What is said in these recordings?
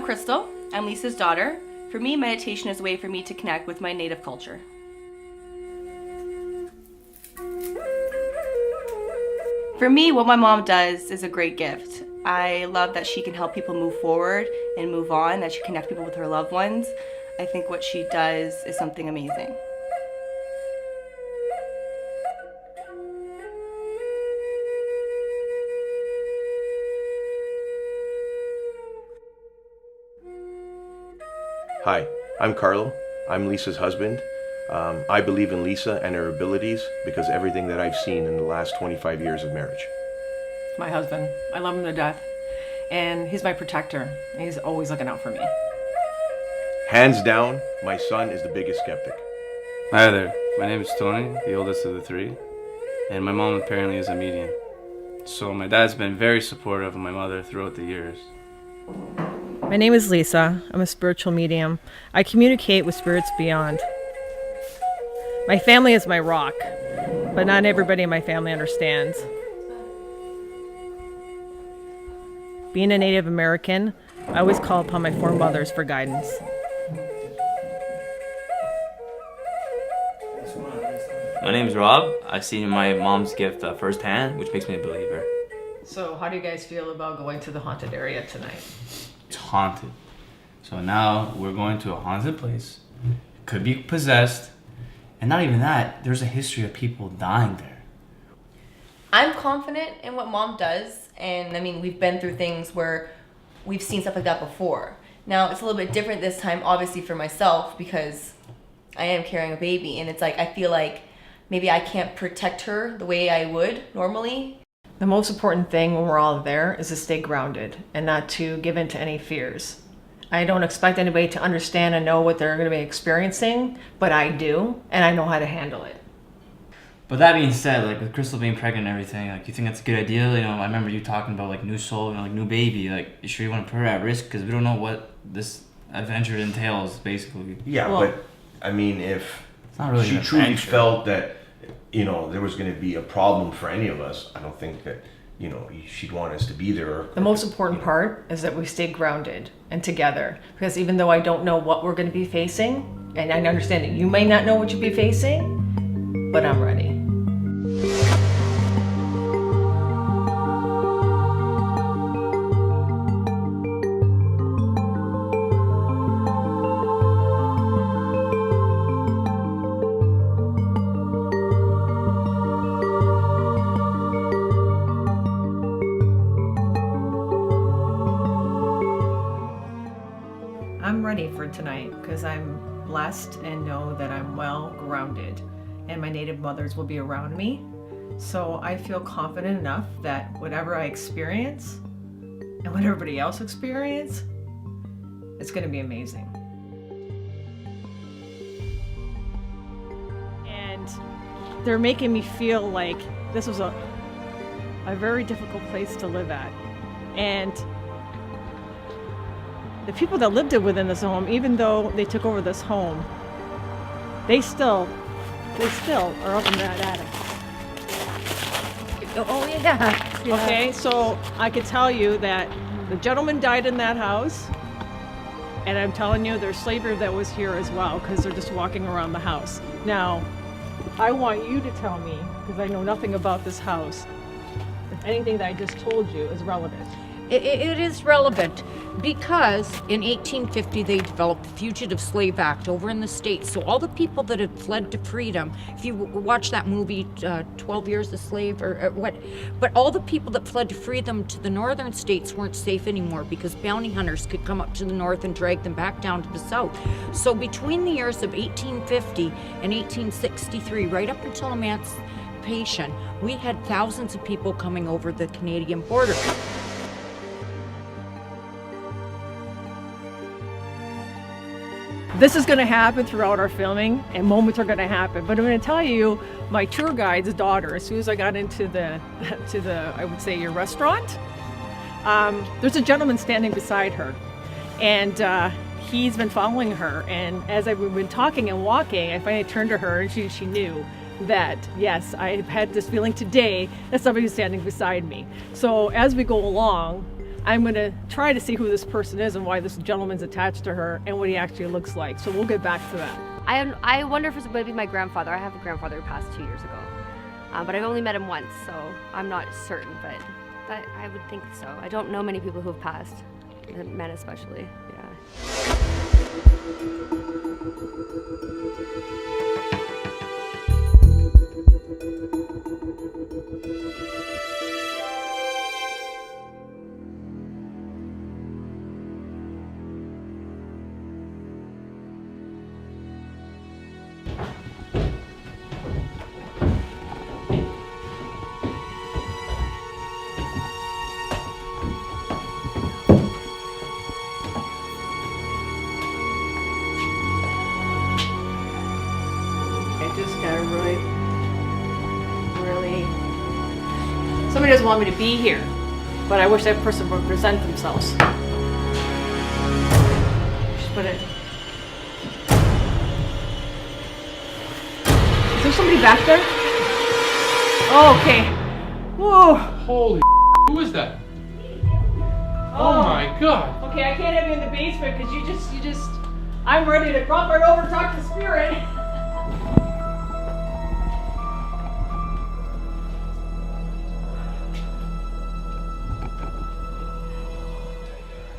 Kristal. I'm Lisa's daughter. For me, meditation is a way for me to connect with my native culture. For me, what my mom does is a great gift. I love that she can help people move forward and move on, that she connects people with her loved ones. I think what she does is something amazing. Hi, I'm Carlo. I'm Lisa's husband. I believe in Lisa and her abilities because of everything that I've seen in the last 25 years of marriage. My husband. I love him to death. And he's my protector. He's always looking out for me. Hands down, my son is the biggest skeptic. Hi there. My name is Tony, the oldest of the three. And my mom apparently is a medium. So my dad's been very supportive of my mother throughout the years. My name is Lisa. I'm a spiritual medium. I communicate with spirits beyond. My family is my rock, but not everybody in my family understands. Being a Native American, I always call upon my foremothers for guidance. My name's Rob. I've seen my mom's gift firsthand, which makes me a believer. So how do you guys feel about going to the haunted area tonight? It's haunted. So now we're going to a haunted place. It could be possessed. And not even that, there's a history of people dying there. I'm confident in what mom does, and I mean, we've been through things where we've seen stuff like that before. Now, it's a little bit different this time, obviously for myself, because I am carrying a baby, and it's like, I feel like maybe I can't protect her the way I would normally. The most important thing when we're all there is to stay grounded and not to give in to any fears. I don't expect anybody to understand and know what they're going to be experiencing, but I do, and I know how to handle it. But that being said, like with Kristal being pregnant and everything, like you think that's a good idea? You know, I remember you talking about like new soul and like new baby. Like, you sure you want to put her at risk? Because we don't know what this adventure entails, basically. Yeah, Well, but I mean, if It's not really she an truly adventure. felt that, you know, there was going to be a problem for any of us, I don't think that, you know, she'd want us to be there. The most important part is that we stay grounded and together. Because even though I don't know what we're going to be facing, and I understand that you may not know what you'll be facing, but I'm ready. I'm ready for tonight because I'm blessed and know that I'm well grounded and my native mothers will be around me. So I feel confident enough that whatever I experience and what everybody else experience, it's going to be amazing. And they're making me feel like this was a very difficult place to live at. And the people that lived within this home, even though they took over this home, they still are up in that attic. Oh, yeah. Okay, so I could tell you that the gentleman died in that house, and I'm telling you there's slavery that was here as well, because they're just walking around the house. Now, I want you to tell me, because I know nothing about this house, if anything that I just told you is relevant. It is relevant because in 1850 they developed the Fugitive Slave Act over in the States. So all the people that had fled to freedom, if you watch that movie 12 Years a Slave or what, but all the people that fled to freedom to the northern states weren't safe anymore because bounty hunters could come up to the north and drag them back down to the south. So between the years of 1850 and 1863, right up until emancipation, we had thousands of people coming over the Canadian border. This is going to happen throughout our filming, and moments are going to happen. But I'm going to tell you, my tour guide's daughter, as soon as I got into the I would say, your restaurant, there's a gentleman standing beside her, and he's been following her. And as I've been talking and walking, I finally turned to her, and she knew that, yes, I had this feeling today that somebody was standing beside me. So as we go along, I'm going to try to see who this person is and why this gentleman's attached to her and what he actually looks like. So we'll get back to that. I wonder if it's maybe my grandfather. I have a grandfather who passed 2 years ago. But I've only met him once, so I'm not certain, but I would think so. I don't know many people who have passed, men especially, yeah. Somebody doesn't want me to be here, but I wish that person would present themselves. Just put it. Is there somebody back there? Oh, okay. Whoa. Holy who is that? Oh my god. Okay, I can't have you in the basement because you just, I'm ready to drop right over and talk to Spirit.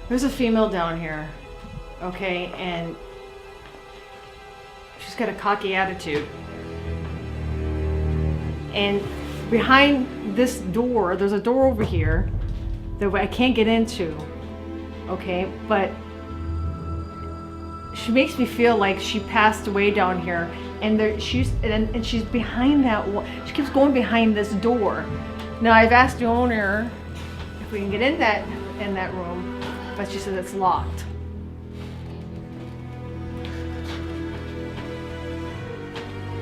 There's a female down here, okay, and she's got a cocky attitude. And behind this door, there's a door over here that I can't get into, okay, but she makes me feel like she passed away down here, and she's behind that wall. She keeps going behind this door. Now I've asked the owner if we can get in that room. But she said it's locked.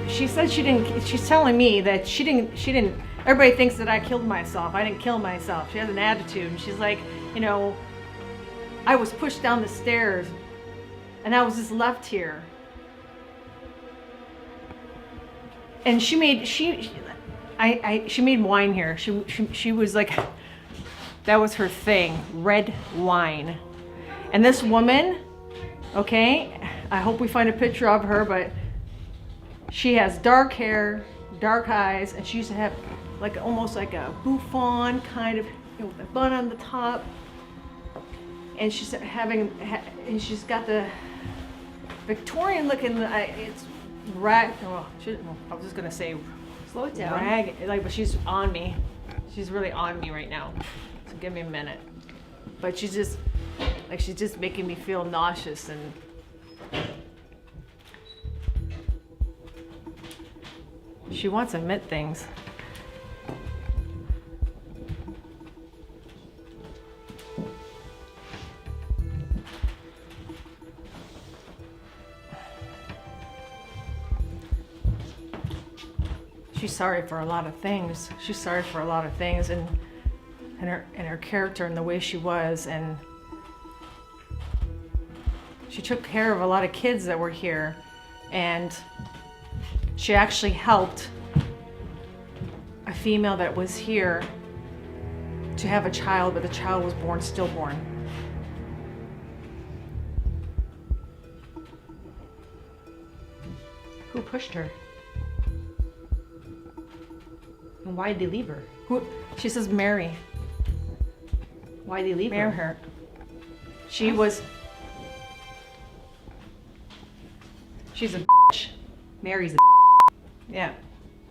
She said she didn't, she's telling me that she didn't, everybody thinks that I killed myself. I didn't kill myself. She has an attitude. And she's like, you know, I was pushed down the stairs and I was just left here. And she made wine here. She was like, that was her thing, red wine. And this woman, okay, I hope we find a picture of her, but she has dark hair, dark eyes, and she used to have like almost like a bouffant kind of, you know, with a bun on the top. And she's and she's got the Victorian looking, it's rag, I was just gonna say, slow it down. Rag, like, but she's on me. She's really on me right now. So give me a minute. But she's just making me feel nauseous and she wants to admit things. She's sorry for a lot of things. She's sorry for a lot of things, and her character and the way she was, and she took care of a lot of kids that were here, and she actually helped a female that was here to have a child, but the child was born stillborn. Who pushed her? And why did they leave her? Who? She says Mary. Why did they leave Marry her. She was. She's a bitch. Mary's a Yeah.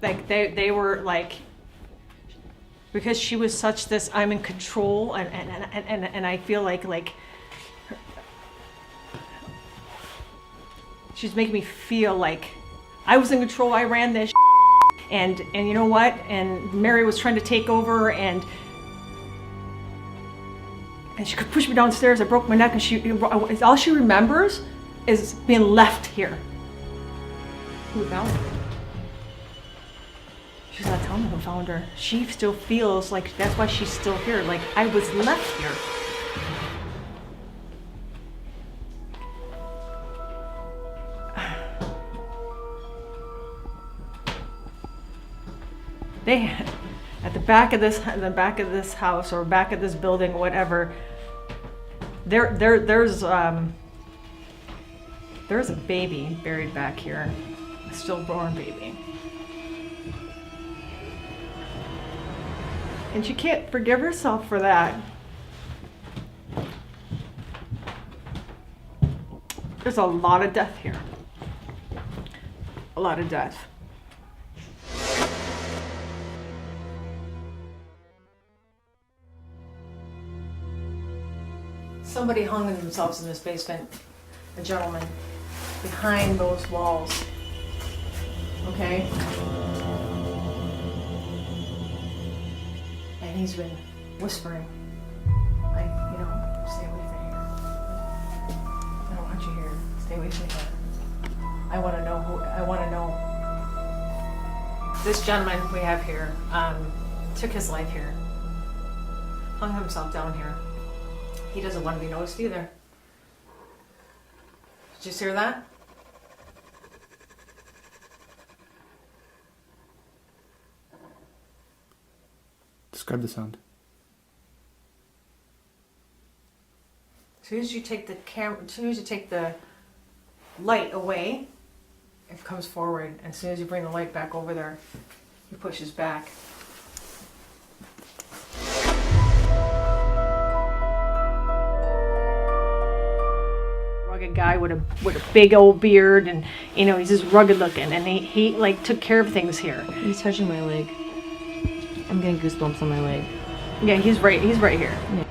Like they were like, because she was such this I'm in control and I feel like she's making me feel like I was in control, I ran this and you know what? And Mary was trying to take over and she could push me downstairs. I broke my neck and all she remembers is being left here. Who found her? She's not telling me who found her. She still feels like that's why she's still here. Like I was left here. They, at the back of this, in the back of this house or back of this building, whatever, there's a baby buried back here, a stillborn baby. And she can't forgive herself for that. There's a lot of death here. A lot of death. Somebody hung themselves in this basement, a gentleman, behind those walls. Okay? And he's been whispering, stay away from here. I don't want you here. Stay away from here. I want to know. This gentleman we have here took his life here. Hung himself down here. He doesn't want to be noticed either. Did you hear that? Describe the sound. As soon as you take the light away, it comes forward. And as soon as you bring the light back over there, he pushes back. Rugged guy with a big old beard, and he's just rugged looking, and he like took care of things here. He's touching my leg. I'm getting goosebumps on my leg. Yeah, he's right here. Yeah.